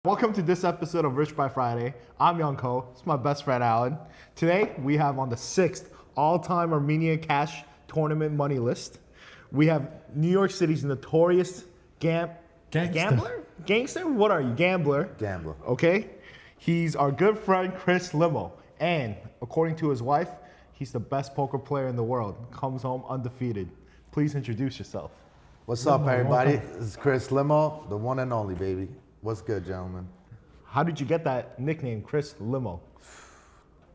Welcome to this episode of Rich by Friday. I'm Yonko. It's my best friend Alan. Today we have on the 6th all-time Armenian cash tournament money list. We have New York City's notorious gambler? Gangster? What are you? Gambler. Gambler. Okay. He's our good friend Chris Limo. And according to his wife, he's the best poker player in the world. Comes home undefeated. Please introduce yourself. What's up, everybody? This is Chris Limo, the one and only, baby. What's good, gentlemen? How did you get that nickname, Chris Limo?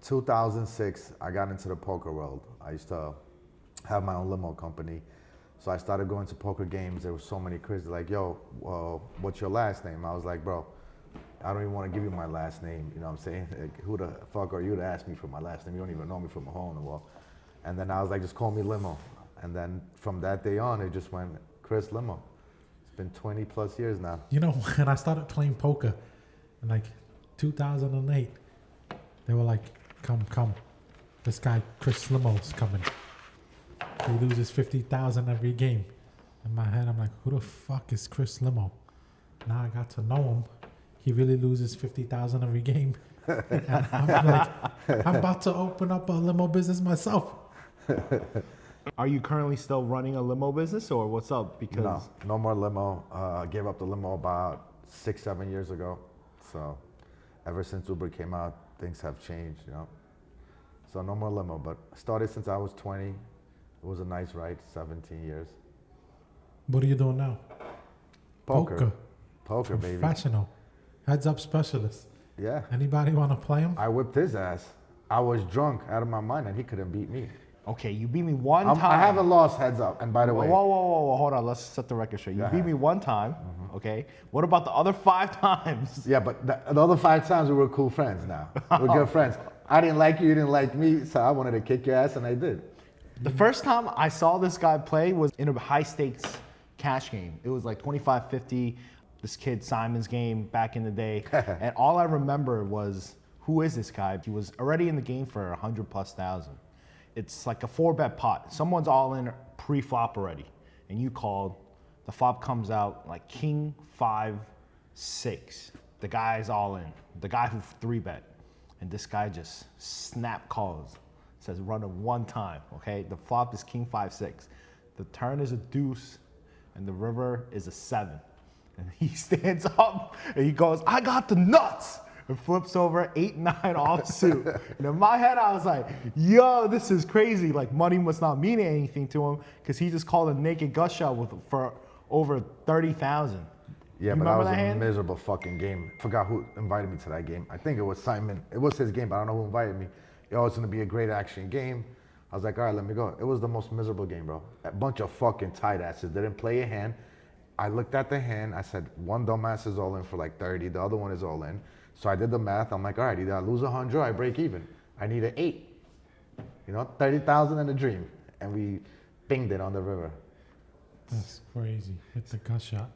2006, I got into the poker world. I used to have my own limo company. So I started going to poker games. There were so many Chris. They're like, yo, what's your last name? I was like, bro, I don't even want to give you my last name. You know what I'm saying? Like, who the fuck are you to ask me for my last name? You don't even know me from a hole in the wall. And then I was like, just call me Limo. And then from that day on, it just went Chris Limo. It's been 20 plus years now. You know, when I started playing poker in like 2008, they were like, come, this guy Chris Limo's coming. He loses 50,000 every game. In my head, I'm like, who the fuck is Chris Limo? Now I got to know him. He really loses 50,000 every game. And I'm like, I'm about to open up a limo business myself. Are you currently still running a limo business or what's up? Because No more limo. I gave up the limo about 6-7 years ago. So ever since Uber came out, things have changed, you know. So no more limo, but I started since I was 20. It was a nice ride, 17 years. What are you doing now? Poker, baby. Professional. Heads up specialist. Yeah. Anybody want to play him? I whipped his ass. I was drunk out of my mind and he couldn't beat me. okay, you beat me one time. I haven't lost heads up. And by the way, Whoa, hold on. Let's set the record straight. You beat me one time, okay? What about the other 5 times? yeah, but the other 5 times we were cool friends now. We're good friends. I didn't like you, you didn't like me, so I wanted to kick your ass and I did. The first time I saw this guy play was in a high stakes cash game. It was like 25-50, this kid Simon's game back in the day. And all I remember was, who is this guy? He was already in the game for 100,000+. It's like a 4-bet pot. Someone's all in pre-flop already. And you called, the flop comes out like king 5-6. The guy's all in. The guy who 3-bet. And this guy just snap calls. Says run it one time, okay? The flop is king 5-6. The turn is a deuce and the river is a 7. And he stands up and he goes, I got the nuts! And flips over 8-9 offsuit. And in my head, I was like, yo, this is crazy. Like, money must not mean anything to him because he just called a naked gut shot for over 30,000. Yeah, You but that remember was that a hand? miserable fucking game. Forgot who invited me to that game. I think it was Simon. It was his game, but I don't know who invited me. Yo, it's gonna be a great action game. I was like, all right, let me go. It was the most miserable game, bro. A bunch of fucking tight asses. They didn't play a hand. I looked at the hand. I said, one dumbass is all in for like 30. The other one is all in. So I did the math. I'm like, all right, either I lose 100 or I break even. I need an 8. You know, 30,000 in a dream. And we binged it on the river. That's crazy. Hit the gut shot.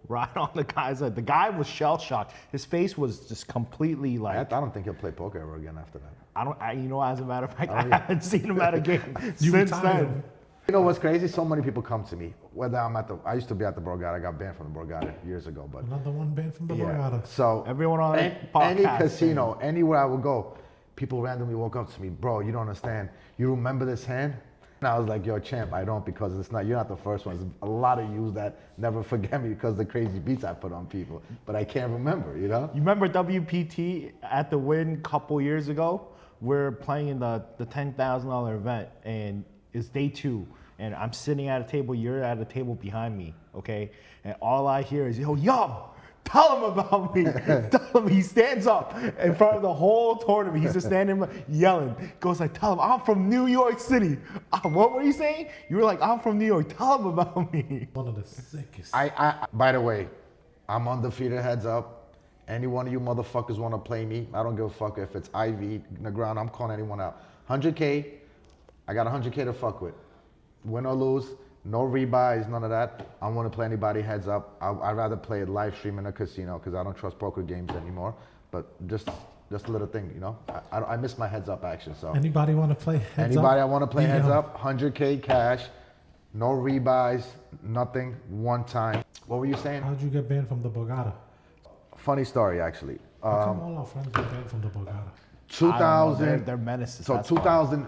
Right on the guy's head. The guy was shell shocked. His face was just completely like, I don't think he'll play poker ever again after that. you know, as a matter of fact, I haven't seen him at a game You since retired. then. You know what's crazy? So many people come to me. Whether I used to be at the Borgata. I got banned from the Borgata years ago, but Another one banned from the yeah. Borgata. So Everyone on any podcast, casino, anywhere I would go, people randomly walk up to me, bro, you don't understand. You remember this hand? And I was like, yo, champ, I don't, because you're not the first one. There's a lot of you that never forget me because of the crazy beats I put on people. But I can't remember, you know? You remember WPT at the Wynn a couple years ago? We're playing in the $10,000 event, and it's day 2. And I'm sitting at a table, you're at a table behind me, okay? And all I hear is, yo, tell him about me. Tell him. He stands up in front of the whole tournament. He's just standing yelling. Goes like, tell him, I'm from New York City. What were you saying? You were like, I'm from New York. Tell him about me. One of the sickest. By the way, I'm undefeated, heads up. Any one of you motherfuckers want to play me, I don't give a fuck if it's IV in the ground. I'm calling anyone out. 100K, I got 100K to fuck with. Win or lose, no rebuys, none of that. I don't want to play anybody heads up. I'd rather play a live stream in a casino because I don't trust poker games anymore. But just a little thing, you know. I miss my heads up action. So Anybody want to play heads up? anybody I want to play heads DM. up, 100K cash, no rebuys, nothing, one time. What were you saying? How'd you get banned from the Borgata? funny story actually. How come all our friends are getting from the Borgata? 2000. They're menaces. So that's why.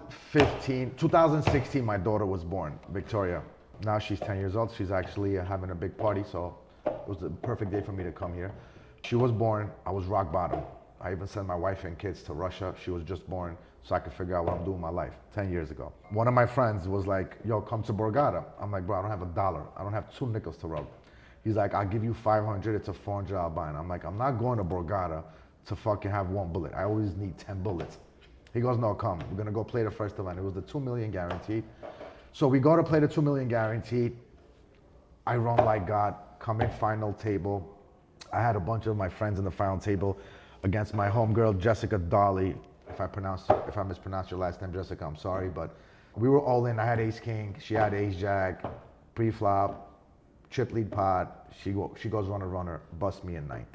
2016, my daughter was born, Victoria. Now she's 10 years old. She's actually having a big party, so it was the perfect day for me to come here. She was born. I was rock bottom. I even sent my wife and kids to Russia. She was just born, so I could figure out what I'm doing with my life 10 years ago. One of my friends was like, yo, come to Borgata. I'm like, bro, I don't have $1. I don't have 2 nickels to rub. He's like, I'll give you 500. It's a 400 I'll buy. And I'm like, I'm not going to Borgata to fucking have 1 bullet. I always need 10 bullets. He goes, no, come. We're gonna go play the first event. It was the 2 million guaranteed. So we go to play the 2 million guaranteed. I run like God, come in final table. I had a bunch of my friends in the final table against my homegirl, Jessica Dolly. If I mispronounce your last name, Jessica, I'm sorry, but we were all in. I had ace king, she had ace jack, pre-flop, chip lead pot. She goes runner, busts me in ninth.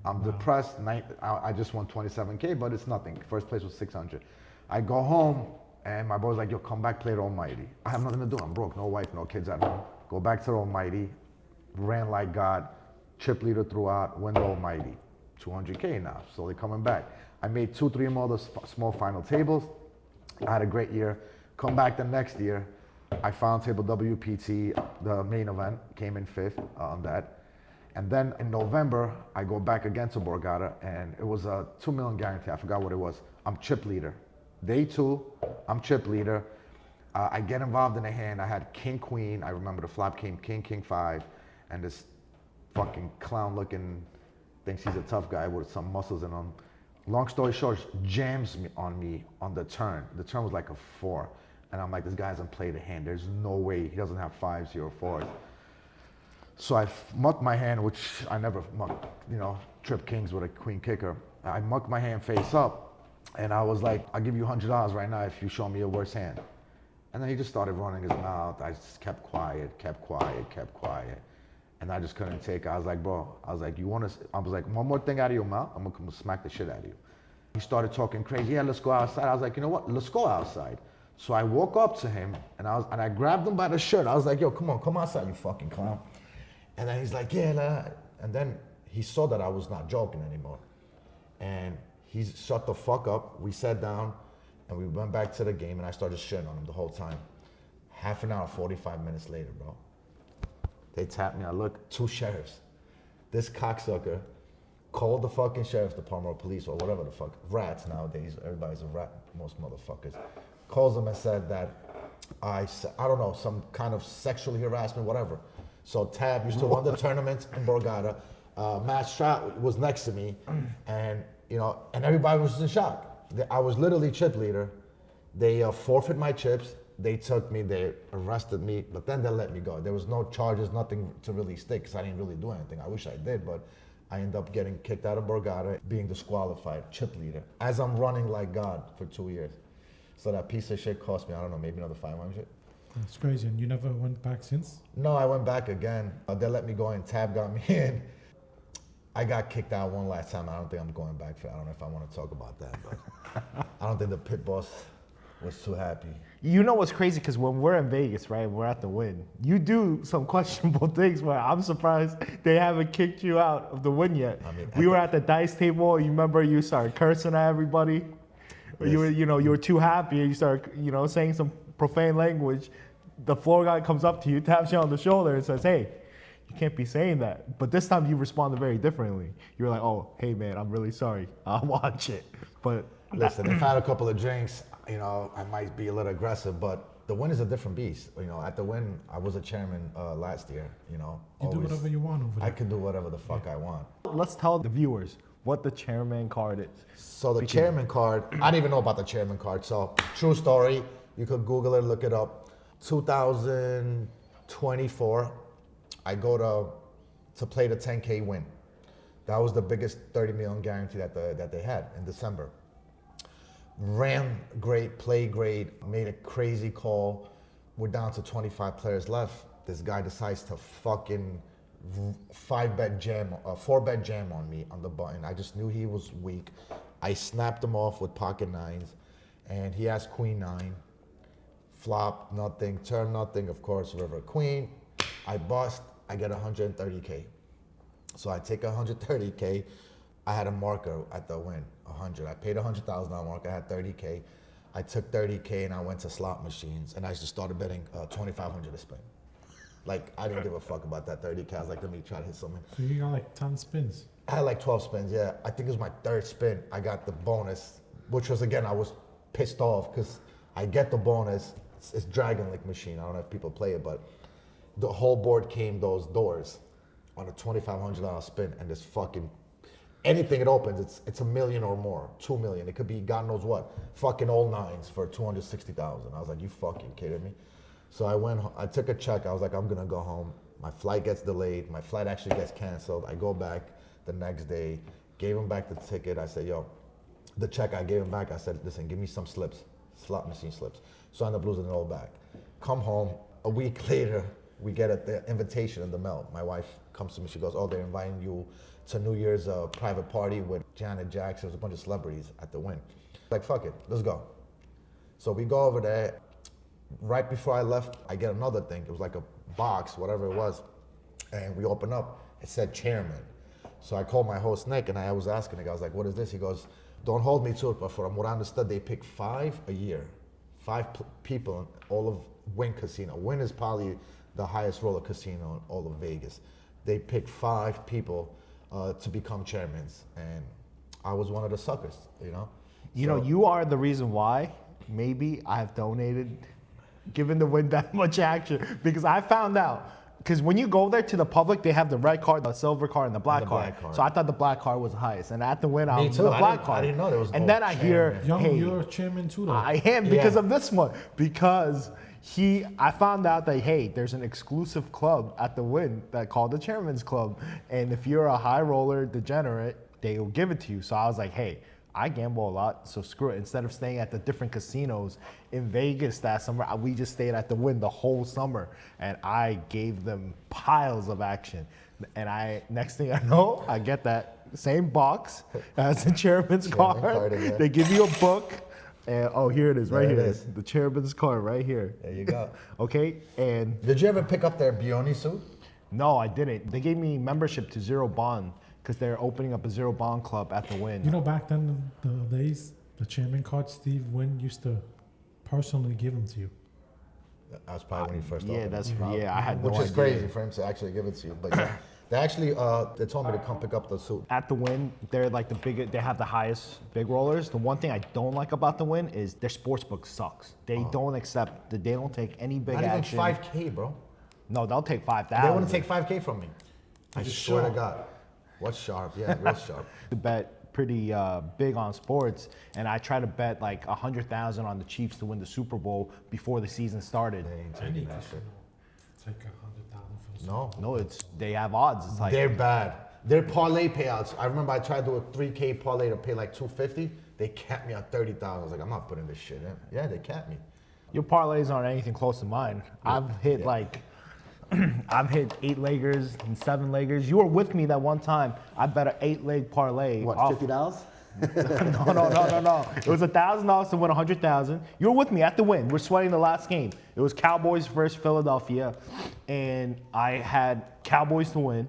I'm depressed. I just won 27K, but it's nothing. First place was 600. I go home, and my boy's like, yo, come back, play the Almighty. I have nothing to do. I'm broke, no wife, no kids at home. Go back to the Almighty, ran like God, chip leader throughout, win the Almighty. 200K now, slowly coming back. I made 2-3 more of those small final tables. I had a great year. Come back the next year, I found table WPT, the main event, came in 5th on that. And then in November, I go back again to Borgata, and it was a 2 million guarantee. I forgot what it was. I'm chip leader. Day 2, I'm chip leader. I get involved in a hand. I had king, queen. I remember the flop came king, king 5, and this fucking clown looking thinks he's a tough guy with some muscles in him. Long story short, jams me on the turn. The turn was like a 4. And I'm like, this guy hasn't played a hand. There's no way he doesn't have 5s or 4s. So I mucked my hand, which I never mucked, trip kings with a queen kicker. I mucked my hand face up, and I was like, I'll give you $100 right now if you show me your worst hand. And then he just started running his mouth. I just kept quiet. And I just couldn't take it. I was like, bro, I was like, one more thing out of your mouth, I'm gonna come smack the shit out of you. He started talking crazy. Yeah, let's go outside. I was like, you know what? Let's go outside. So I woke up to him, and I grabbed him by the shirt. I was like, yo, come on, come outside, you fucking clown. And then he's like, yeah, nah. And then he saw that I was not joking anymore. And he shut the fuck up. We sat down, and we went back to the game, and I started shitting on him the whole time. Half an hour, 45 minutes later, bro. They tapped me. I look, 2 sheriffs. This cocksucker called the fucking sheriff's department or police or whatever the fuck. Rats nowadays. Everybody's a rat. Most motherfuckers. Calls them and said that I don't know, some kind of sexually harassment, whatever. So Tab used to run the tournaments in Borgata. Matt Strout was next to me, and and everybody was in shock. I was literally chip leader. They forfeit my chips. They took me, they arrested me, but then they let me go. There was no charges, nothing to really stick, because I didn't really do anything. I wish I did, but I ended up getting kicked out of Borgata, being disqualified, chip leader, as I'm running like God for 2 years. So that piece of shit cost me, I don't know, maybe another 500. That's crazy. And you never went back since? No, I went back again. They let me go in, Tab got me in. I got kicked out one last time. I don't think I'm going back for it. I don't know if I want to talk about that, but I don't think the pit boss was too happy. You know what's crazy? Because when we're in Vegas, right, we're at the Wynn, you do some questionable things where I'm surprised they haven't kicked you out of the Wynn yet. I mean, we were at the dice table. You remember you started cursing at everybody? Yes. You were too happy. You started, saying some profane language. The floor guy comes up to you, taps you on the shoulder, and says, "Hey, you can't be saying that." But this time you responded very differently. You were like, "Oh, hey man, I'm really sorry. I'll watch it." But listen, if I had a couple of drinks, I might be a little aggressive, but the Wynn is a different beast. At the Wynn, I was a chairman last year. You do whatever you want over there. I can do whatever the fuck I want. Let's tell the viewers what the chairman card is. So the chairman card, I didn't even know about the chairman card. So true story, you could Google it, look it up. 2024, I go to play the 10K Wynn. That was the biggest 30 million guarantee that they had in December. Ran great, played great, made a crazy call. We're down to 25 players left. This guy decides to fucking 4-bet jam on me on the button. I just knew he was weak. I snapped him off with pocket 9s, and he has queen 9. Flop, nothing, turn, nothing, of course, river queen. I bust, I get 130K. So I take 130K, I had a marker at the Wynn, 100. I paid $100,000 marker. I had 30K. I took 30K and I went to slot machines and I just started betting 2,500 to spin. Like, I didn't give a fuck about that 30K. I was like, let me try to hit something. So you got like 10 spins. I had like 12 spins, yeah. I think it was my third spin. I got the bonus, which was, again, I was pissed off because I get the bonus. It's Dragon Link machine. I don't know if people play it, but the whole board came those doors on a $2,500 spin, and this fucking anything it opens, it's $1 million or more, $2 million. It could be God knows what, fucking all nines for 260,000. I was like, you fucking kidding me? So I took a check. I was like, I'm gonna go home. My flight gets delayed. My flight actually gets canceled. I go back the next day, gave him back the ticket. I said, yo, the check I gave him back. I said, listen, give me some slips, slot machine slips. So I ended up losing it all back. Come home, a week later, we get the invitation in the mail. My wife comes to me, she goes, oh, they're inviting you to New Year's private party with Janet Jackson. There's a bunch of celebrities at the Wynn. Like, fuck it, let's go. So we go over there. Right before I left, I get another thing. It was like a box, whatever it was. And we open up, it said chairman. So I called my host, Nick, and I was asking him, I was like, what is this? He goes, don't hold me to it, but from what I understood, they pick 5 a year. 5 people in all of Wynn Casino. Wynn is probably the highest roller casino in all of Vegas. They pick 5 people to become chairmen, and I was one of the suckers, you know? You know, you are the reason why maybe I have donated, given the Wynn that much action, because I found out, because when you go there to the public, they have the red card, the silver card, and the black card. So I thought the black card was the highest, and at the Wynn, I was the black card. I didn't know there was. And then I hear, hey, You're a chairman too, though. I am because of this one, because I found out that, hey, there's an exclusive club at the Wynn that called the Chairman's Club, and if you're a high roller degenerate, they will give it to you. So I was like, hey, I gamble a lot, so screw it. Instead of staying at the different casinos in Vegas that summer, we just stayed at the Wynn the whole summer, and I gave them piles of action. And next thing I know, I get that same box as the chairman's card. Yeah. They give you a book, and oh, here it is, right There it here. is. The chairman's card right here. There you go. Okay, and Did you ever pick up their Bioni suit? no, I didn't. They gave me membership to Zero Bond because they're opening up a Zero Bond club at the Wynn. You know, back then, the days, the chairman card, Steve Wynn used to personally give them to you. That was probably when he first Yeah, opened. I had no Which is idea. crazy for him to actually give it to you. But yeah, they actually they told me to come pick up the suit. At the Wynn, they're like they have the highest big rollers. The one thing I don't like about the Wynn is their sports book sucks. They don't accept, they don't take any big Not even action. 5K, bro. No, they'll take 5,000. They wouldn't take 5K from me. I Just swear to sharp. God. What's sharp? Yeah, real sharp. To bet pretty big on sports, and I try to bet like 100,000 on the Chiefs to win the Super Bowl before the season started. They ain't taking that shit. Take 100,000 for the No. No, they have odds. It's like They're bad. Their parlay payouts. I remember I tried to do a 3K parlay to pay like 250. They capped me at 30,000. I was like, I'm not putting this shit in. Yeah, they capped me. your parlays aren't anything close to mine. I've hit like I've hit 8-leggers and 7-leggers. You were with me that one time. I bet an 8-leg parlay. What, off- $50? No. It was $1,000 to win 100,000. You were with me at the Wynn. We're sweating the last game. It was Cowboys versus Philadelphia, and I had Cowboys to win,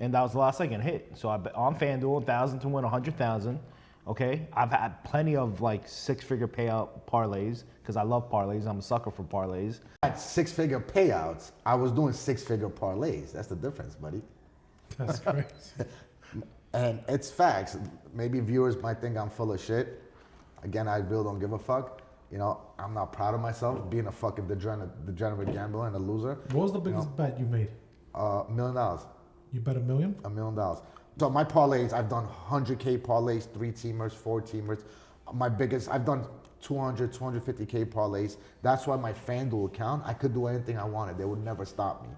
and that was the last second hit. So I bet on FanDuel 1,000 to win 100,000. Okay, I've had plenty of like 6-figure payout parlays because I love parlays. I'm a sucker for parlays. At 6-figure payouts, I was doing 6-figure parlays. That's the difference, buddy. That's crazy. And it's facts. Maybe viewers might think I'm full of shit. Again, I really don't give a fuck. You know, I'm not proud of myself being a fucking degenerate gambler and a loser. What was the biggest bet you made? $1 million. You bet $1 million? $1 million. So my parlays, I've done 100K parlays, 3-teamers, 4-teamers. My biggest, I've done 200, 250K parlays. That's why my FanDuel account, I could do anything I wanted. They would never stop me.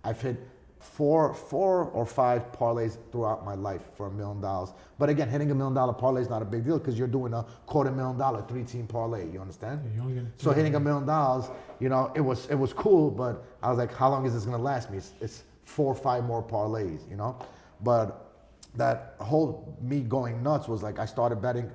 I've hit four or five parlays throughout my life for $1 million. But again, hitting $1 million parlay is not a big deal because you're doing a $250,000 3-team parlay. You understand? Yeah, you only get So hitting $1 million, you know, it was cool. But I was like, how long is this gonna last me? It's 4 or 5 more parlays, you know. But that whole me going nuts was like I started betting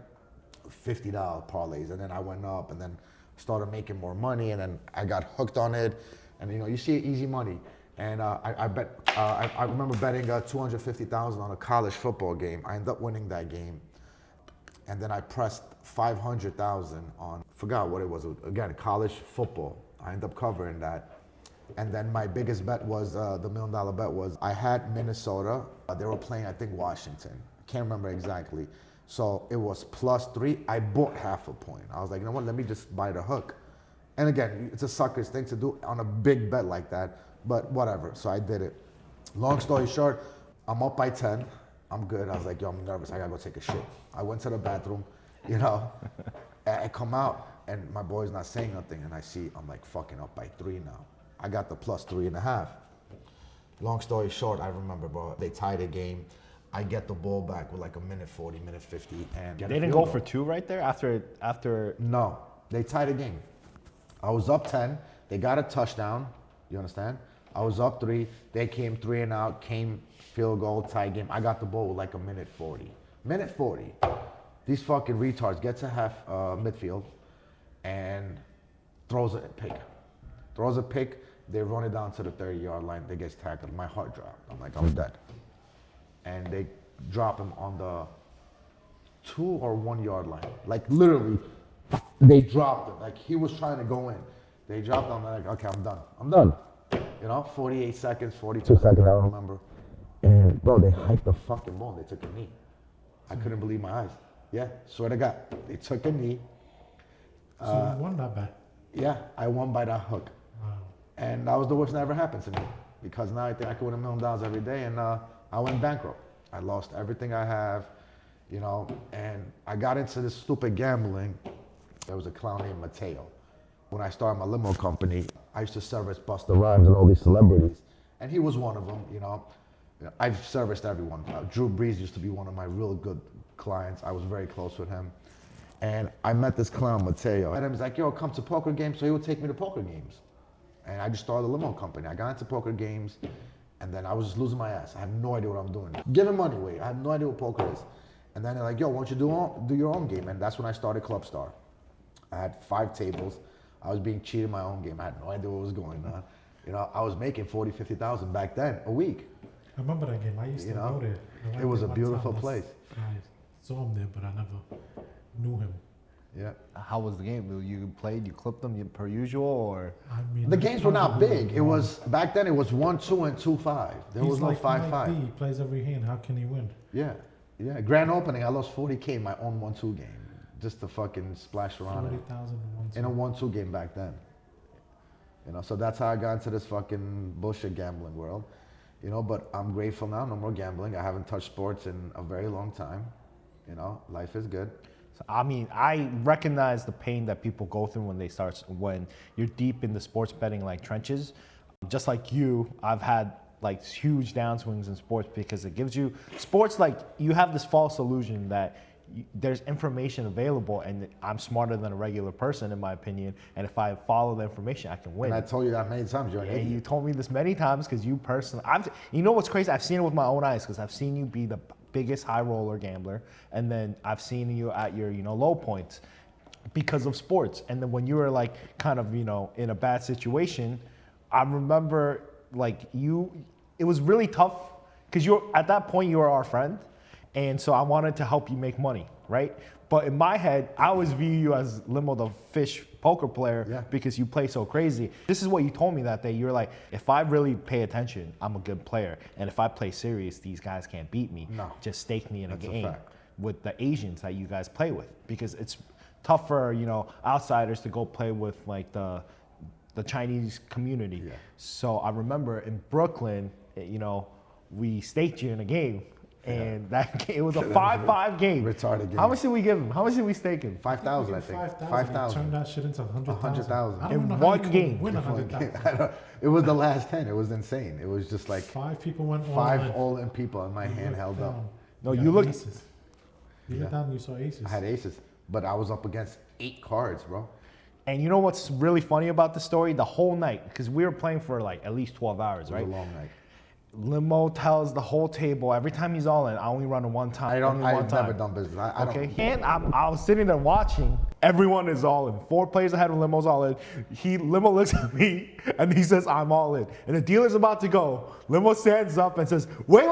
$50 parlays, and then I went up, and then started making more money, and then I got hooked on it. And you know, you see easy money. And I remember betting 250,000 on a college football game. I ended up winning that game. And then I pressed 500,000 on, forgot what it was, again, college football. I ended up covering that. And then my biggest bet was, the $1 million bet was, I had Minnesota. They were playing, I think, Washington. I can't remember exactly. So it was +3. I bought half a point. I was like, you know what, let me just buy the hook. And again, it's a sucker's thing to do on a big bet like that, but whatever. So I did it. Long story short, I'm up by 10. I'm good. I was like, yo, I'm nervous. I gotta go take a shit. I went to the bathroom, you know. I come out and my boy's not saying nothing, and I'm like fucking up by 3 now. I got the +3.5. Long story short, I remember, bro, they tied a game. I get the ball back with like a minute 40, minute 50, and They didn't go for 2 right there after. No, they tied a game. I was up 10. They got a touchdown. You understand? I was up 3. They came 3 and out. Came field goal, tie game. I got the ball with like a minute 40. Minute 40. These fucking retards get to half midfield and throws a pick. Throws a pick. They run it down to the 30-yard line. They get tackled. My heart dropped. I'm like, I'm dead. And they drop him on the 2 or 1 yard line. Like literally, they dropped him. Like he was trying to go in. They dropped him. I'm like, okay, I'm done. I'm done. You know, 48 seconds, 42 seconds, I don't remember. And bro, they hiked the fucking ball. They took a knee. I couldn't believe my eyes. Yeah, swear to God. They took a knee. So you won that bet. Yeah, I won by that hook. Wow. And that was the worst that ever happened to me. Because now I think I could win $1 million every day, and I went bankrupt. I lost everything I have, you know, and I got into this stupid gambling. There was a clown named Mateo. When I started my limo company, I used to service Busta Rhymes and all these celebrities, and he was one of them, you know. I've serviced everyone. Drew Brees used to be one of my real good clients. I was very close with him. And I met this clown, Mateo, and he was like, yo, come to poker games. So he would take me to poker games. And I just started a limo company. I got into poker games, and then I was just losing my ass. I had no idea what I'm doing. Giving money away. I had no idea what poker is. And then they're like, yo, why don't you do your own game? And that's when I started Club Star. I had 5 tables. I was being cheated in my own game. I had no idea what was going on. You know, I was making 40, 50,000 back then a week. I remember that game. I used to go there. I went It was there a one beautiful time. place. I saw him there, but I never knew him. Yeah. How was the game? You played, you clipped them per usual, or? I mean, The I games were not probably big. It was, back then it was 1-2 and 2-5. There was no like 5-5. He plays every hand. How can he win? Yeah, yeah. Grand opening, I lost 40K in my own 1-2 game. Just to fucking splash around it. 40,000 In a 1-2 game back then. You know, so that's how I got into this fucking bullshit gambling world. You know, but I'm grateful now, no more gambling. I haven't touched sports in a very long time. You know, life is good. So, I mean, I recognize the pain that people go through when you're deep in the sports betting like trenches. Just like you, I've had like huge downswings in sports because it gives you sports, like you have this false illusion that there's information available and I'm smarter than a regular person in my opinion, and if I follow the information I can win. And I told you that many times, you're an And idiot. you told me this many times because you personally, you know what's crazy? I've seen it with my own eyes because I've seen you be the biggest high roller gambler, and then I've seen you at your low points because of sports. And then when you were like kind of in a bad situation, I remember like it was really tough because at that point you were our friend, and so I wanted to help you make money, right? But in my head, I always view you as Limo the fish poker player because you play so crazy. This is what you told me that day. You were like, if I really pay attention, I'm a good player. And if I play serious, these guys can't beat me. No. Just stake me in That's a a game fact. with the Asians that you guys play with. Because it's tough for, outsiders to go play with like the Chinese community. Yeah. So I remember in Brooklyn, we staked you in a game. And that game, it was a 5-5 game. Retarded game. How much did we give him? How much did we stake him? 5,000, I think. 5,000. Turned that shit into 100,000. 100,000. I don't In know how one you could game. win I 100,000. don't- It was the last 10. It was insane. It was just like 5 people went all 5 in. all-in people and my You hand looked held up. down. No, got you looked- aces. You looked down and you saw aces. I had aces, but I was up against 8 cards, bro. And you know what's really funny about the story? The whole night, because we were playing for like at least 12 hours, It was right? a long night. Limo tells the whole table every time he's all in, I only run it one time. I've only one never time. done business. I Okay. don't. And I was sitting there watching, Everyone is all in. 4 players ahead of Limo's all in. Limo looks at me and he says, I'm all in. And the dealer's about to go. Limo stands up and says, wait.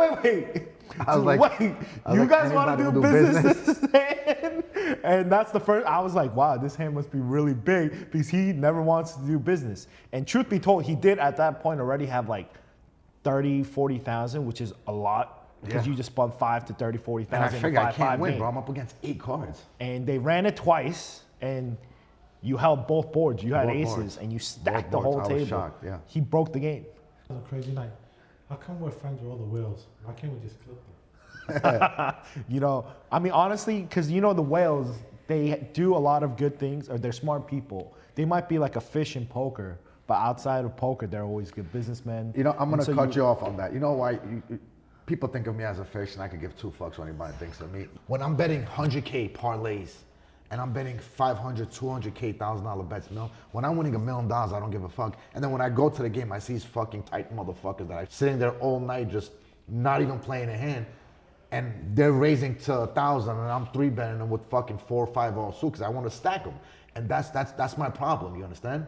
I was like, wait, you like, guys want to anybody do will do business this hand? And that's the first, I was like, wow, this hand must be really big because he never wants to do business. And truth be told, he did at that point already have like 30, 40,000, which is a lot. Because you just spun 5 to 30, 40,000. And I figure I can't win, game. bro. I'm up against 8 cards. And they ran it twice, and you held both boards. You had Both aces, boards. and you stacked Both the whole boards. I was table. shocked, yeah. He broke the game. It was a crazy night. How come we're friends with all the whales? Why can't we just clip them? You know, I mean, honestly, because you know the whales, they do a lot of good things, or they're smart people. They might be like a fish in poker, but outside of poker, they're always good businessmen. You know, I'm going And to so cut you off on that. You know why? People think of me as a fish, and I could give 2 fucks when anybody thinks of me. When I'm betting 100K parlays, and I'm betting 500, 200K, $1,000 bets, when I'm winning $1 million, I don't give a fuck. And then when I go to the game, I see these fucking tight motherfuckers that are sitting there all night just not even playing a hand, and they're raising to 1,000, and I'm 3-betting them with fucking 4 or 5 all suit because I want to stack them. And that's my problem, you understand?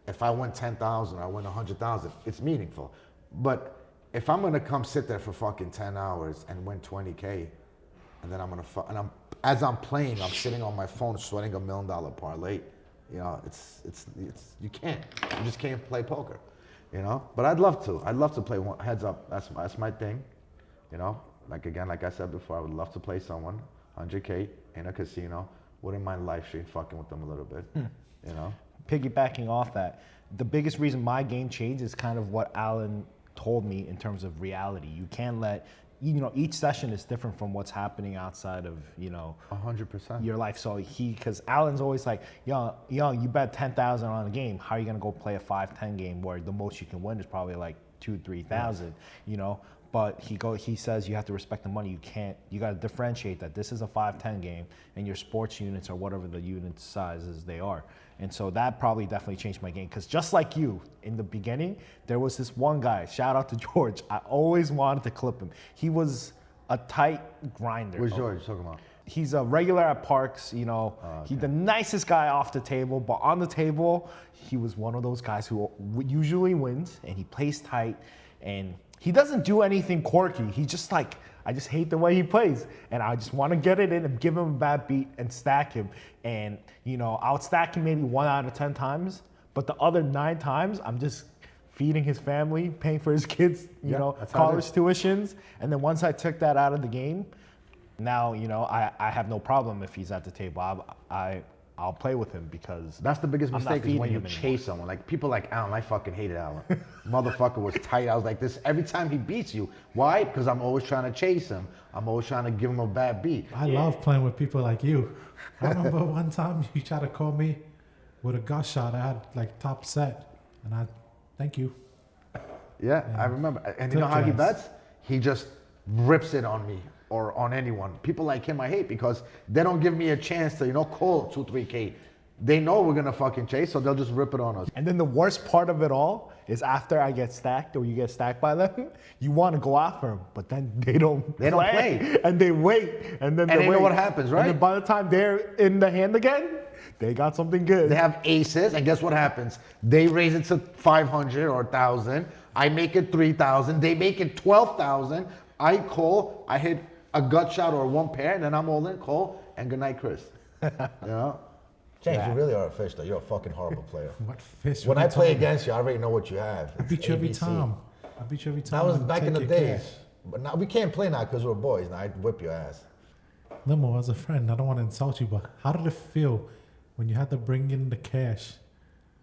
If I win 10,000, I win 100,000, it's meaningful. But if I'm gonna come sit there for fucking 10 hours and win 20K, and then as I'm playing, I'm sitting on my phone sweating $1 million parlay, you know, you just can't play poker, you know? But I'd love to play one, heads up, that's my thing, you know? Like I said before, I would love to play someone, 100K in a casino, wouldn't mind live stream fucking with them a little bit, you know? Piggybacking off that, the biggest reason my game changed is kind of what Alan told me in terms of reality. You can't let, you know, each session is different from what's happening outside of, you know, 100%. your life. So because Alan's always like, young, you bet 10,000 on a game. How are you gonna go play a 5-10 game where the most you can win is probably like 2,000-3,000, you know? But he says you have to respect the money. You got to differentiate that this is a 5-10 game and your sports units are whatever the unit sizes they are. And so that probably definitely changed my game. Because just like you, in the beginning, there was this one guy, shout out to George, I always wanted to clip him. He was a tight grinder. Where's George talking about? He's a regular at Parks, you know. He's the nicest guy off the table, but on the table, he was one of those guys who usually wins, and he plays tight, and he doesn't do anything quirky. He just like, I just hate the way he plays. And I just want to get it in and give him a bad beat and stack him. And, you know, I would stack him maybe 1 out of 10 times, but the other 9 times, I'm just feeding his family, paying for his kids, you know, college tuitions. And then once I took that out of the game, now, you know, I have no problem if he's at the table. I'll play with him because that's the biggest I'm not mistake is when feeding you him chase anymore. someone. Like people like Alan, I fucking hated Alan. Motherfucker was tight. I was like this every time he beats you. Why? Because I'm always trying to chase him. I'm always trying to give him a bad beat. I love playing with people like you. I remember one time you tried to call me with a gut shot. I had like top set, and I thank you. Yeah, I remember. And you know how he bets? He just rips it on me or on anyone. People like him I hate because they don't give me a chance to, you know, call 2-3K. They know we're gonna fucking chase, so they'll just rip it on us. And then the worst part of it all is after I get stacked or you get stacked by them, you want to go after them, but then they don't play. And they wait. And then they know what happens, right? And then by the time they're in the hand again, they got something good. They have aces, and guess what happens? They raise it to 500 or 1,000. I make it 3,000. They make it 12,000. I call, I hit a gut shot or one pair, and then I'm all in, call, and good night, Chris. You know? James, you really are a fish, though. You're a fucking horrible player. What fish? When what I are you play talking against you, I already know what you have. I beat you every ABC. time. I beat you every time. That was and back in take the your days. cash. But now we can't play now because we're boys. Now I'd whip your ass. Limo, as a friend, I don't want to insult you, but how did it feel when you had to bring in the cash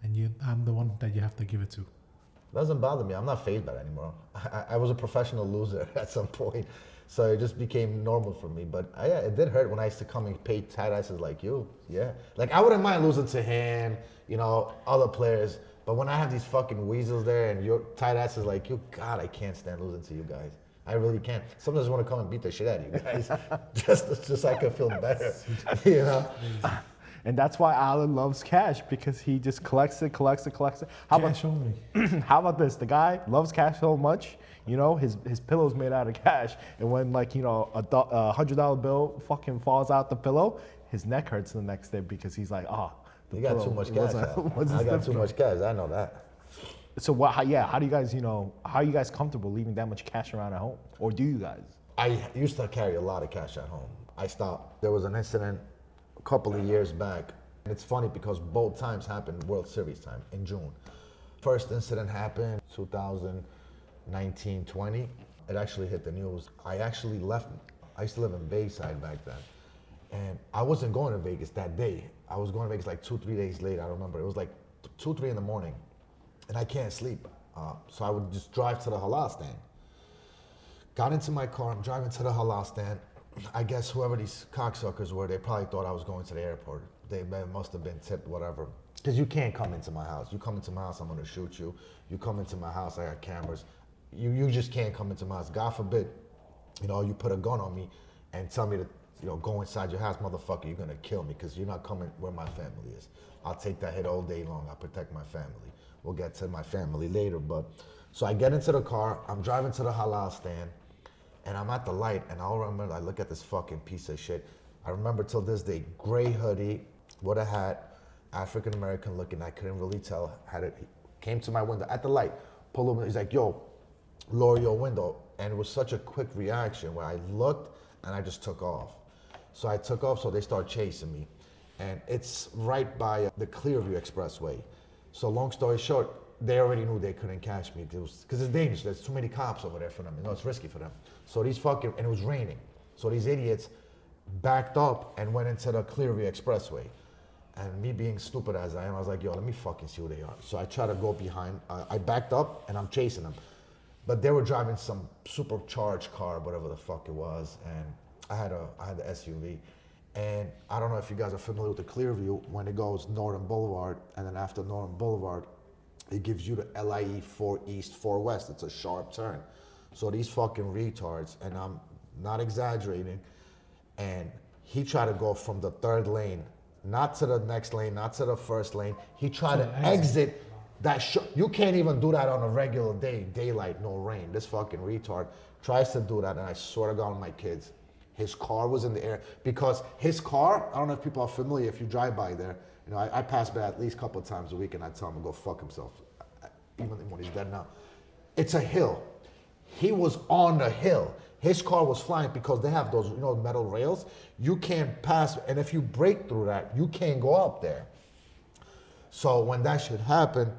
and I'm the one that you have to give it to? Doesn't bother me. I'm not phased by it anymore. I was a professional loser at some point, so it just became normal for me. But yeah, it did hurt when I used to come and pay tight asses like you. Yeah, like I wouldn't mind losing to him, you know, other players. But when I have these fucking weasels there and your tight asses like you, God, I can't stand losing to you guys. I really can't. Sometimes I want to come and beat the shit out of you guys, just so I can feel better, you know. And that's why Alan loves cash, because he just collects it. Cash only. How about this? The guy loves cash so much, you know, his pillow's made out of cash. And when, like, you know, a $100 bill fucking falls out the pillow, his neck hurts the next day because he's like, oh, You got too much cash. I got too much cash. I know that. So what? How do you guys, you know, how are you guys comfortable leaving that much cash around at home, or do you guys? I used to carry a lot of cash at home. I stopped. There was an incident a couple of years back. And it's funny because both times happened World Series time in June. First incident happened 2019-20. It actually hit the news. I actually left. I used to live in Bayside back then. And I wasn't going to Vegas that day. I was going to Vegas like 2-3 days later. I remember it was like 2-3 in the morning. And I can't sleep. So I would just drive to the halal stand. Got into my car, I'm driving to the halal stand. I guess whoever these cocksuckers were, they probably thought I was going to the airport. They must have been tipped, whatever. Because you can't come into my house. You come into my house, I'm gonna shoot you. You come into my house, I got cameras. You just can't come into my house. God forbid, you know, you put a gun on me and tell me to, you know, go inside your house, motherfucker, you're gonna kill me because you're not coming where my family is. I'll take that hit all day long. I'll protect my family. We'll get to my family later, but so I get into the car, I'm driving to the halal stand, and I'm at the light, and I'll remember, I look at this fucking piece of shit. I remember till this day, gray hoodie, with a hat, African American looking, I couldn't really tell, he came to my window at the light, pulled over, he's like, yo, lower your window. And it was such a quick reaction where I looked and I just took off. So I took off, so they start chasing me. And it's right by the Clearview Expressway. So long story short, they already knew they couldn't catch me because it's dangerous. There's too many cops over there for them. You know, it's risky for them. So these and it was raining. So these idiots backed up and went into the Clearview Expressway. And me being stupid as I am, I was like, yo, let me fucking see who they are. So I try to go behind. I backed up and I'm chasing them. But they were driving some supercharged car, whatever the fuck it was. And I had the SUV. And I don't know if you guys are familiar with the Clearview, when it goes Northern Boulevard, and then after Northern Boulevard, it gives you the LIE 4 East, 4 West. It's a sharp turn. So these fucking retards, and I'm not exaggerating, and he tried to go from the third lane, not to the next lane, not to the first lane. He tried to exit that. You can't even do that on a regular day, daylight, no rain. This fucking retard tries to do that, and I swear to God on my kids, his car was in the air because his car, I don't know if people are familiar, if you drive by there, you know, I pass by at least a couple of times a week and I tell him to go fuck himself, even when he's dead now. It's a hill. He was on the hill. His car was flying because they have those, you know, metal rails. You can't pass, and if you break through that, you can't go up there. So when that shit happened,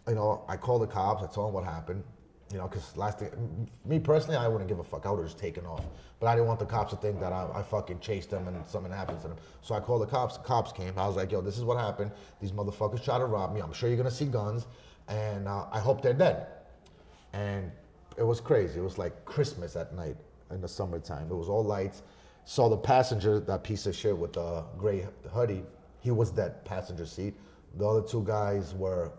you know, I called the cops, I told them what happened. You know, because last thing, me personally, I wouldn't give a fuck. I would have just taken off. But I didn't want the cops to think that I fucking chased them and something happened to them. So I called the cops. The cops came. I was like, yo, this is what happened. These motherfuckers tried to rob me. I'm sure you're going to see guns. And I hope they're dead. And it was crazy. It was like Christmas at night in the summertime. It was all lights. So the passenger, that piece of shit with the gray hoodie, he was dead, passenger seat. The other two guys were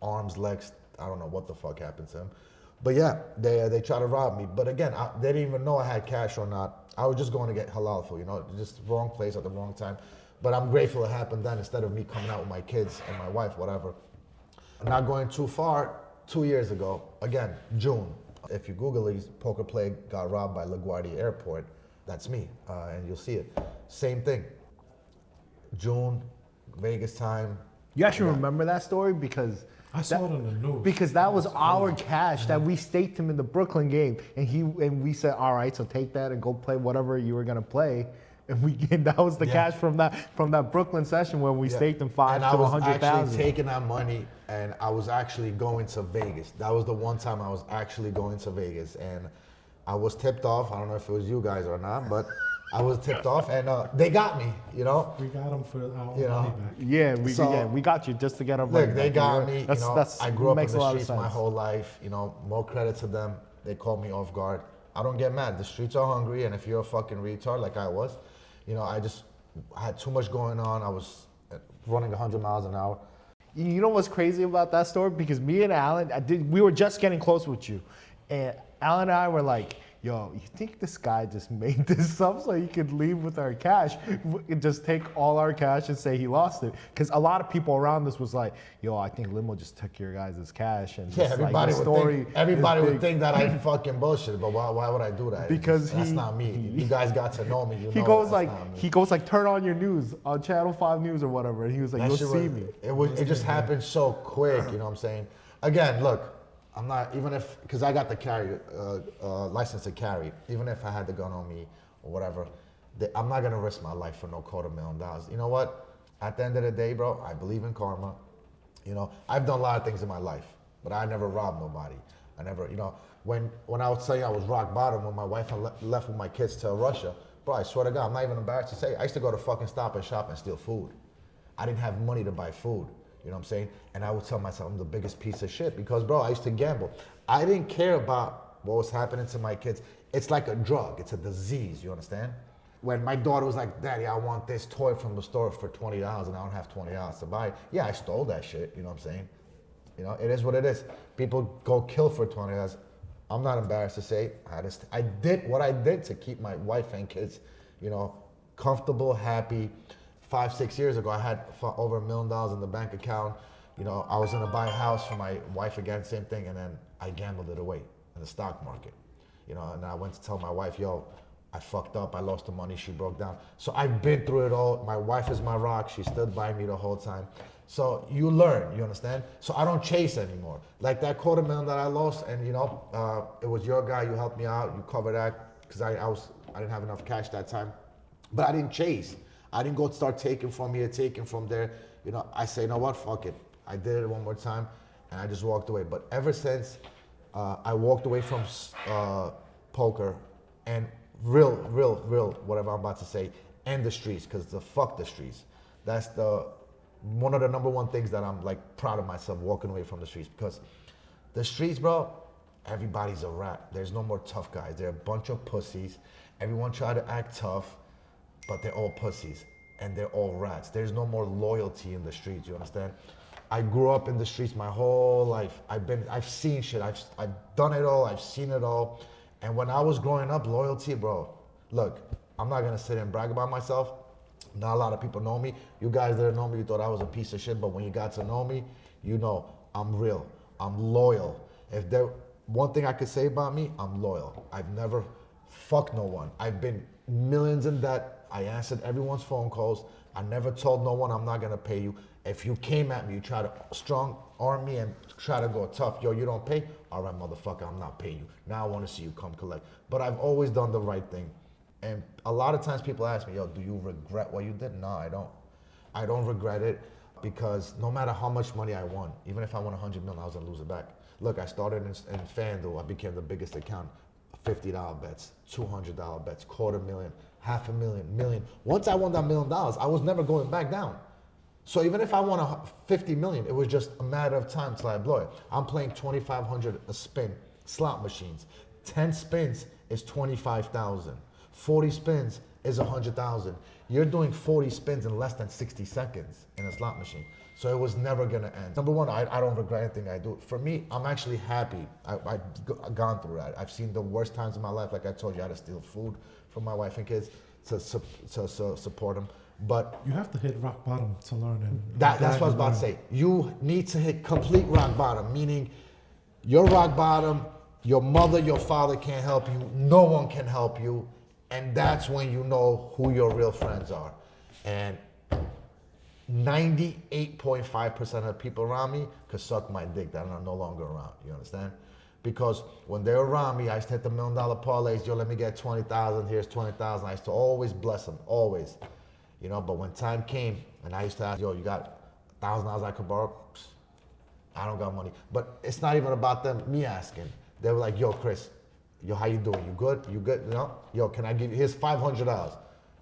arms, legs. I don't know what the fuck happened to him. But yeah, they tried to rob me. But again, they didn't even know I had cash or not. I was just going to get halal food, you know, just wrong place at the wrong time. But I'm grateful it happened then instead of me coming out with my kids and my wife, whatever. Not going too far, 2 years ago, again, June. If you Google these, poker play got robbed by LaGuardia Airport. That's me, and you'll see it. Same thing. June, Vegas time. You actually remember that story because I saw it on the news. Because that was our cash that we staked him in the Brooklyn game, and we said, all right, so take that and go play whatever you were gonna play, and that was the cash from that Brooklyn session where we staked him 5 to 100,000. And I was actually taking that money, and I was actually going to Vegas. That was the one time I was actually going to Vegas, and I was tipped off. I don't know if it was you guys or not, but I was tipped off, and they got me, you know? We got them for our You know? money back. Yeah, we got you just to get our money Look, they back. got me, you know, I grew up in makes a the lot of streets my sense. whole life, you know, more credit to them. They called me off guard. I don't get mad. The streets are hungry, and if you're a fucking retard like I was, you know, I had too much going on. I was running 100 miles an hour. You know what's crazy about that story? Because me and Alan, we were just getting close with you. And Alan and I were like, yo, you think this guy just made this up so he could leave with our cash and just take all our cash and say he lost it? Because a lot of people around us was like, yo, I think Limo just took your guys' cash. And Yeah, just, everybody the would story think. Everybody is would big. think that I fucking bullshit. But why would I do that? Because that's he- not me. You guys got to know me. You He know goes that's like, not me. he goes like, turn on your news on Channel 5 News or whatever. And he was like, That you'll shit see was- me. It just happened so quick. You know what I'm saying? Again, look, I'm not even if because I got the carry license to carry. Even if I had the gun on me or whatever, I'm not gonna risk my life for no $250,000. You know what? At the end of the day, bro, I believe in karma. You know, I've done a lot of things in my life, but I never robbed nobody. I never, you know, when I was saying I was rock bottom when my wife and left with my kids to Russia, bro, I swear to God, I'm not even embarrassed to say, I used to go to fucking Stop and Shop and steal food. I didn't have money to buy food. You know what I'm saying? And I would tell myself I'm the biggest piece of shit because, bro, I used to gamble. I didn't care about what was happening to my kids. It's like a drug. It's a disease. You understand? When my daughter was like, Daddy, I want this toy from the store for $20 and I don't have $20 to buy it. Yeah, I stole that shit. You know what I'm saying? You know, it is what it is. People go kill for $20. I'm not embarrassed to say I did what I did to keep my wife and kids, you know, comfortable, happy. 5-6 years ago, I had over $1 million in the bank account. You know, I was gonna buy a house for my wife again, same thing, and then I gambled it away in the stock market. You know, and I went to tell my wife, yo, I fucked up, I lost the money, she broke down. So I've been through it all. My wife is my rock, she stood by me the whole time. So you learn, you understand? So I don't chase anymore. Like that $250,000 that I lost, and you know, it was your guy, you helped me out, you covered that, because I didn't have enough cash that time. But I didn't chase. I didn't go start taking from here, taking from there. You know, I say, you know what, fuck it. I did it one more time, and I just walked away. But ever since I walked away from poker and real, whatever I'm about to say, and the streets, because fuck the streets. That's one of the number one things that I'm like proud of myself, walking away from the streets. Because the streets, bro, everybody's a rat. There's no more tough guys. They're a bunch of pussies. Everyone try to act tough, but they're all pussies and they're all rats. There's no more loyalty in the streets, you understand? I grew up in the streets my whole life. I've seen shit, I've done it all, I've seen it all. And when I was growing up, loyalty, bro, look, I'm not gonna sit and brag about myself. Not a lot of people know me. You guys that know me, you thought I was a piece of shit, but when you got to know me, you know I'm real, I'm loyal. One thing I could say about me, I'm loyal. I've never fucked no one. I've been millions in debt. I answered everyone's phone calls. I never told no one I'm not gonna pay you. If you came at me, you try to strong arm me and try to go tough, yo, you don't pay? All right, motherfucker, I'm not paying you. Now I wanna see you come collect. But I've always done the right thing. And a lot of times people ask me, yo, do you regret what you did? No, I don't. I don't regret it because no matter how much money I won, even if I won 100 million, I was gonna lose it back. Look, I started in FanDuel, I became the biggest account. $50 bets, $200 bets, $250,000, $500,000, million. Once I won that $1 million, I was never going back down. So even if I won 50 million, it was just a matter of time till I blow it. I'm playing 2,500 a spin, slot machines. 10 spins is 25,000. 40 spins is 100,000. You're doing 40 spins in less than 60 seconds in a slot machine. So it was never gonna end. Number one, I don't regret anything I do. For me, I'm actually happy. I've gone through that. I've seen the worst times in my life. Like I told you, I had to steal food from my wife and kids to support them. But You have to hit rock bottom to learn. And that's what I was about to say. You need to hit complete rock bottom, meaning you're rock bottom, your mother, your father can't help you, no one can help you, and that's when you know who your real friends are. And 98.5% of the people around me could suck my dick that I'm no longer around, you understand? Because when they're around me, I used to hit the $1 million parlays, yo, let me get 20,000, here's 20,000. I used to always bless them, always. You know, but when time came, and I used to ask, yo, you got $1,000 I could borrow? Psst, I don't got money. But it's not even about them, me asking. They were like, yo, Chris, yo, how you doing? You good? You good? You know? Yo, can I give you, here's $500.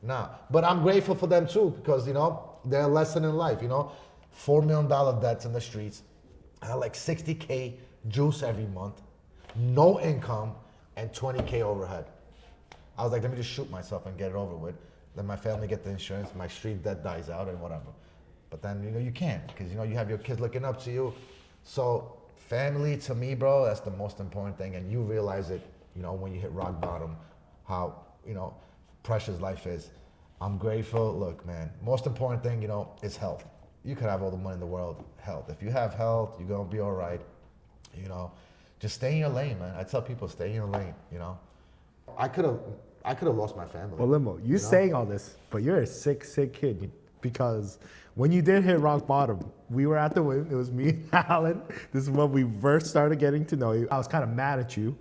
Nah, but I'm grateful for them too, because, you know, they're a lesson in life, you know? $4 million debts in the streets. I had like 60K juice every month, no income, and 20K overhead. I was like, let me just shoot myself and get it over with. Then my family get the insurance, my street debt dies out and whatever. But then, you know, you can't, because, you know, you have your kids looking up to you. So family, to me, bro, that's the most important thing. And you realize it, you know, when you hit rock bottom, how, you know, precious life is. I'm grateful. Look, man, most important thing, you know, is health. You could have all the money in the world, health. If you have health, you're gonna be all right. You know, just stay in your lane, man. I tell people, stay in your lane, you know. I could have lost my family. Well, Limo, you're saying all this, but you're a sick kid because when you did hit rock bottom, we were at the Wynn. It was me and Alan. This is when we first started getting to know you. I was kind of mad at you,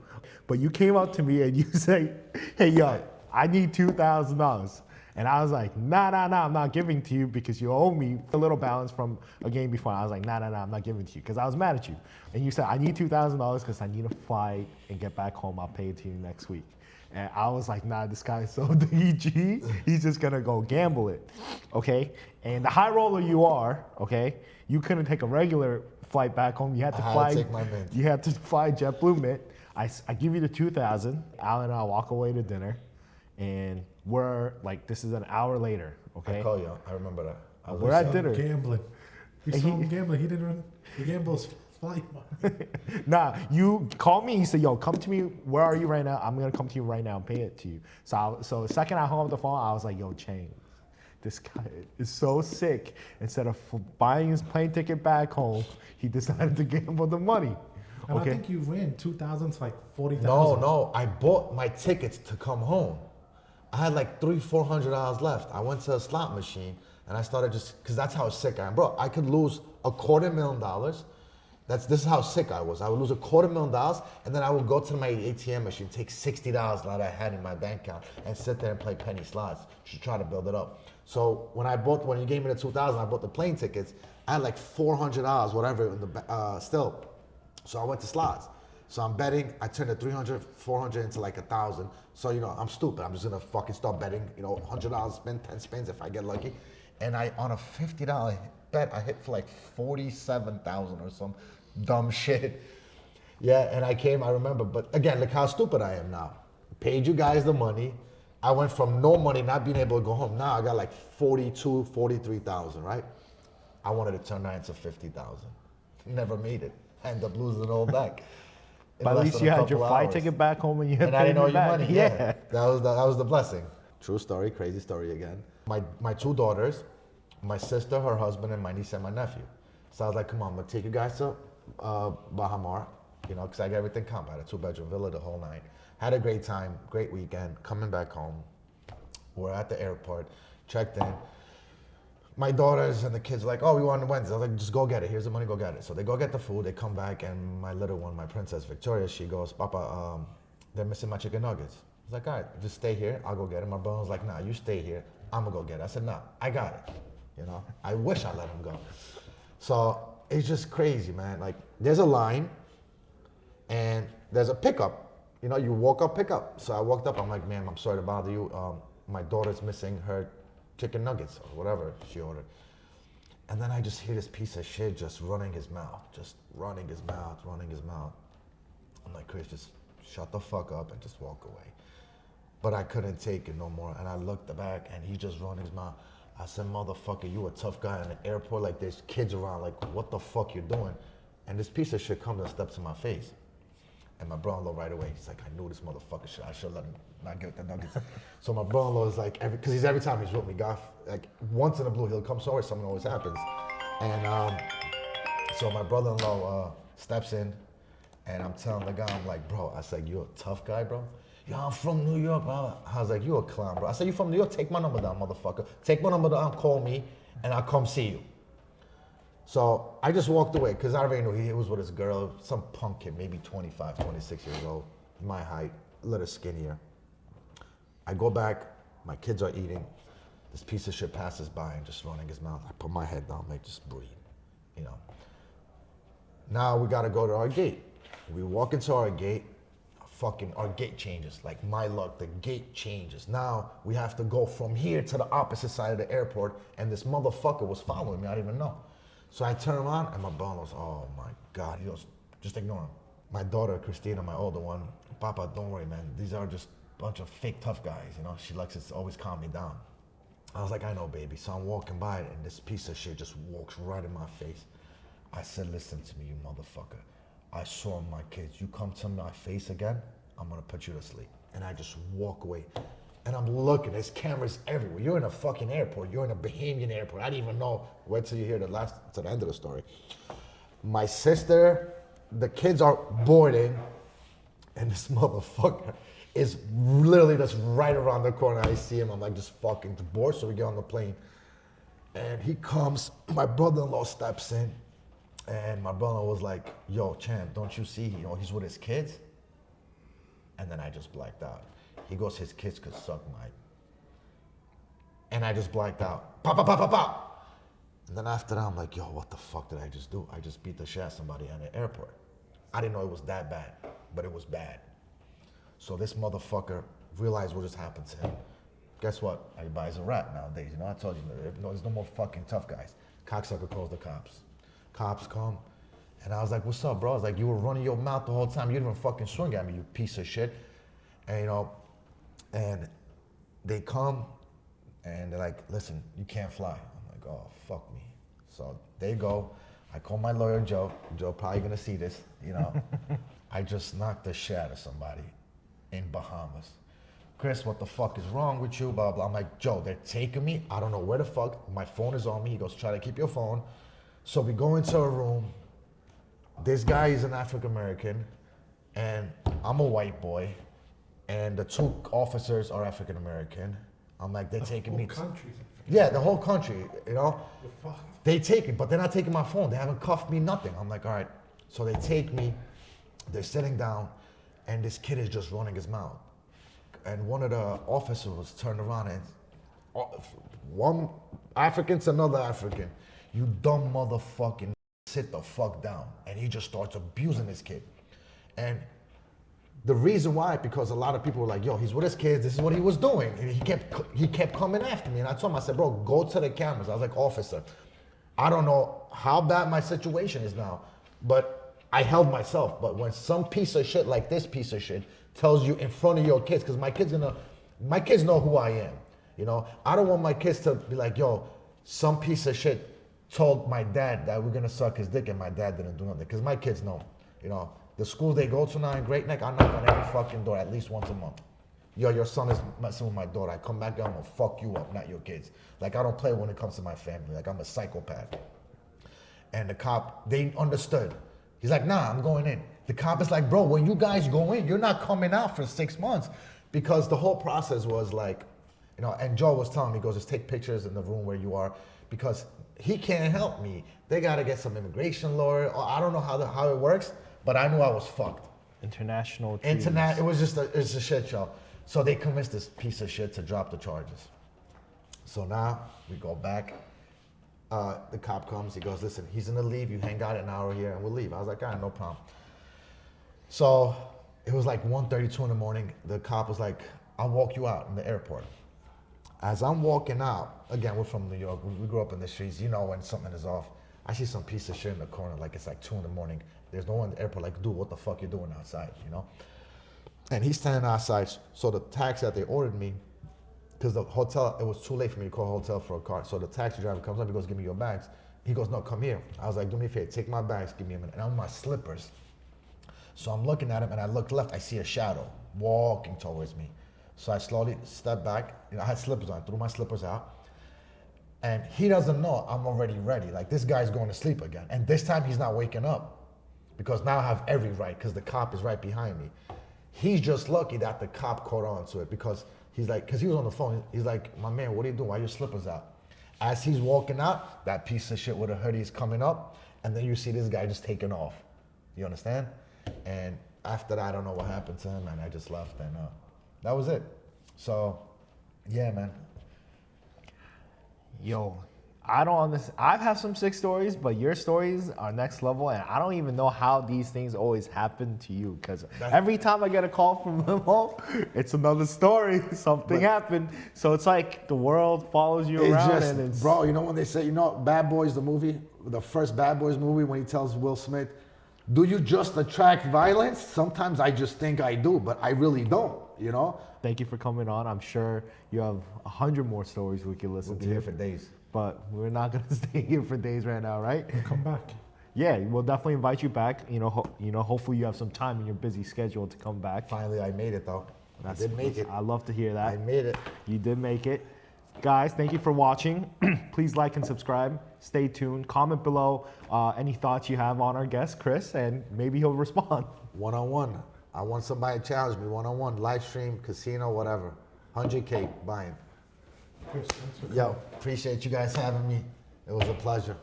but you came up to me and you say, hey, yo, I need $2,000. And I was like, nah, I'm not giving to you because you owe me a little balance from a game before. I was like, nah, I'm not giving to you because I was mad at you. And you said, I need $2,000 because I need to fly and get back home. I'll pay it to you next week. And I was like, nah, this guy's so DG. He's just gonna go gamble it, okay? And the high roller you are, okay? You couldn't take a regular flight back home. You had to fly. take my mint. You had to fly JetBlue Mint. I give you the 2,000. Alan and I walk away to dinner, and we're like, this is an hour later, okay? I call you. I remember that. I was We're like, at dinner. Gambling. We And saw he- him gambling. He didn't run. He gambles flight money. Nah, you called me. You said, "Yo, come to me. Where are you right now? I'm gonna come to you right now and pay it to you." So the second I hung up the phone, I was like, "Yo, Chang, this guy is so sick." Instead of buying his plane ticket back home, he decided to gamble the money. And Okay. I think you ran 2,000 to like 40,000. No, I bought my tickets to come home. I had like $300-400 left. I went to a slot machine and I started because that's how sick I am. Bro, I could lose $250,000. This is how sick I was. I would lose $250,000 and then I would go to my ATM machine, take $60 that I had in my bank account and sit there and play penny slots to try to build it up. So when you gave me the 2,000, I bought the plane tickets. I had like $400, whatever, in the still. So I went to slots. So I'm betting, I turned the 300, 400 into like 1,000. So, you know, I'm stupid. I'm just gonna fucking start betting, you know, $100, spend 10 spins if I get lucky. And on a $50 bet, I hit for like 47,000 or some dumb shit. Yeah, and I remember, but again, look how stupid I am now. Paid you guys the money. I went from no money, not being able to go home. Now I got like 42, 43,000, right? I wanted to turn that into 50,000. Never made it. I ended up losing it all back. in But at less least than you a had your couple flight hours. ticket back home and you had And I didn't paid owe me you back. money. Yeah. That was the blessing. True story, crazy story again. My two daughters, my sister, her husband, and my niece and my nephew. So I was like, come on, I'm gonna take you guys to Bahamar, you know, because I got everything comp. I had a 2-bedroom villa the whole night. Had a great time, great weekend. Coming back home, we're at the airport, checked in. My daughters and the kids are like, oh, we want on Wednesday. I was like, just go get it. Here's the money, go get it. So they go get the food, they come back, and my little one, my princess Victoria, she goes, Papa, they're missing my chicken nuggets. I was like, all right, just stay here, I'll go get it. My brother was like, nah, you stay here, I'm gonna go get it. I said, nah, I got it. You know, I wish I let him go. So it's just crazy, man. Like, there's a line, and there's a pickup. You know, you walk up, pick up. So I walked up, I'm like, ma'am, I'm sorry to bother you. My daughter's missing her chicken nuggets or whatever she ordered. And then I just hear this piece of shit just running his mouth. I'm like, Chris, just shut the fuck up and just walk away. But I couldn't take it no more. And I looked back and he just running his mouth. I said, motherfucker, you a tough guy in the airport, like there's kids around, like what the fuck you doing? And this piece of shit comes and steps in my face. And my brother-in-law right away, he's like, I knew this motherfucker shit. I should let him not get the nuggets. So my brother-in-law is like, because every time he's with me, God, like once in a blue, he'll come somewhere, something always happens. And so my brother-in-law steps in, and I'm telling the guy, I'm like, bro, I said, you a tough guy, bro? Yeah, I'm from New York, bro. I was like, you a clown, bro. I said, you from New York? Take my number down, motherfucker. Take my number down, call me, and I'll come see you. So I just walked away because I already knew he was with his girl, some punk kid, maybe 25, 26 years old, my height, a little skinnier. I go back, my kids are eating. This piece of shit passes by and just running his mouth. I put my head down, like, just breathe, you know. Now we gotta go to our gate. We walk into our gate, our gate changes. Like my luck, the gate changes. Now we have to go from here to the opposite side of the airport, and this motherfucker was following me, I didn't even know. So I turn around and my brother was, oh my God, he goes, just ignore him. My daughter, Christina, my older one, Papa, don't worry, man. These are just a bunch of fake tough guys, you know? She likes to always calm me down. I was like, I know, baby. So I'm walking by and this piece of shit just walks right in my face. I said, listen to me, you motherfucker. I saw my kids. You come to my face again, I'm gonna put you to sleep. And I just walk away. And I'm looking, there's cameras everywhere. You're in a fucking airport. You're in a Bahamian airport. I didn't even know. Wait till you hear to the end of the story. My sister, the kids are boarding, and this motherfucker is literally just right around the corner. I see him. I'm like, just fucking bored. So we get on the plane. And he comes, my brother-in-law steps in, and my brother-in-law was like, yo, champ, don't you see, he's with his kids? And then I just blacked out. He goes, his kids could suck my. And I just blacked out. Pop, pop, pop, pop, pop. And then after that, I'm like, yo, what the fuck did I just do? I just beat the shit out of somebody at the airport. I didn't know it was that bad, but it was bad. So this motherfucker realized what just happened to him. Guess what? Everybody's a rat nowadays. I told you, there's no more fucking tough guys. Cocksucker calls the cops. Cops come, and I was like, what's up, bro? I was like, you were running your mouth the whole time. You didn't even fucking swing at me, you piece of shit. And and they come, and they're like, listen, you can't fly. I'm like, oh, fuck me. So they go. I call my lawyer, Joe. Joe probably gonna see this, I just knocked the shit out of somebody in Bahamas. Chris, what the fuck is wrong with you? Blah, blah. I'm like, Joe, they're taking me. I don't know where the fuck. My phone is on me. He goes, try to keep your phone. So we go into a room. This guy is an African American, and I'm a white boy, and the two officers are African American. I'm like, they're taking me. Countries. Yeah, the whole country, They take me, but they're not taking my phone. They haven't cuffed me, nothing. I'm like, all right. So they take me. They're sitting down, and this kid is just running his mouth. And one of the officers turned around and one African to another African, you dumb motherfucking sit the fuck down. And he just starts abusing this kid. And the reason why, because a lot of people were like, yo, he's with his kids, this is what he was doing. And he kept coming after me. And I told him, I said, bro, go to the cameras. I was like, officer, I don't know how bad my situation is now, but I held myself. But when some piece of shit like this piece of shit tells you in front of your kids, because my kids know who I am. I don't want my kids to be like, yo, some piece of shit told my dad that we're gonna suck his dick and my dad didn't do nothing. Because my kids know, the schools they go to now in Great Neck, I knock on every fucking door at least once a month. Yo, your son is messing with my daughter. I come back, I'm gonna fuck you up, not your kids. Like, I don't play when it comes to my family. Like, I'm a psychopath. And the cop, they understood. He's like, nah, I'm going in. The cop is like, bro, when you guys go in, you're not coming out for 6 months. Because the whole process was like, and Joe was telling me, he goes, just take pictures in the room where you are, because he can't help me. They gotta get some immigration lawyer. I don't know how it works, but I knew I was fucked. International. It was just it's a shit show. So they convinced this piece of shit to drop the charges. So now we go back. The cop comes, he goes, listen, he's gonna leave, you hang out an hour here and we'll leave. I was like, all right, no problem. So it was like 1:32 in the morning. The cop was like, I'll walk you out in the airport. As I'm walking out, again, we're from New York, we grew up in the streets, when something is off. I see some piece of shit in the corner, like it's like 2 in the morning. There's no one in the airport, like, dude, what the fuck you doing outside, And he's standing outside, so the taxi that they ordered me, because the hotel, it was too late for me to call a hotel for a car. So the taxi driver comes up, he goes, give me your bags. He goes, no, come here. I was like, do me a favor, take my bags, give me a minute. And I'm in my slippers. So I'm looking at him and I look left, I see a shadow walking towards me. So I slowly step back, I had slippers on, threw my slippers out. And he doesn't know I'm already ready. Like, this guy's going to sleep again. And this time he's not waking up, because now I have every right, because the cop is right behind me. He's just lucky that the cop caught on to it, because he's like, because he was on the phone, he's like, my man, what are you doing? Why are your slippers out? As he's walking out, that piece of shit with a hoodie is coming up, and then you see this guy just taking off. You understand? And after that, I don't know what happened to him, and I just left, and that was it. So, yeah, man. Yo, I don't understand. I've had some sick stories, but your stories are next level, and I don't even know how these things always happen to you. Because every time I get a call from Limo, it's another story. Something happened. So it's like the world follows you around. And it's, bro, when they say, Bad Boys, the movie, the first Bad Boys movie, when he tells Will Smith, do you just attract violence? Sometimes I just think I do, but I really don't, Thank you for coming on. I'm sure you have 100 more stories we can listen We'll be to. here for days. But we're not going to stay here for days right now, right? We'll come back. Yeah, we'll definitely invite you back. Hopefully you have some time in your busy schedule to come back. Finally, I made it though. I did make it. I love to hear that. I made it. You did make it. Guys, thank you for watching. Please like and subscribe. Stay tuned. Comment below any thoughts you have on our guest, Chris, and maybe he'll respond. One-on-one. I want somebody to challenge me one-on-one, live stream, casino, whatever. 100K buying. Chris, thanks for Yo, appreciate you guys having me. It was a pleasure.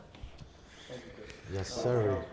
Yes, sir.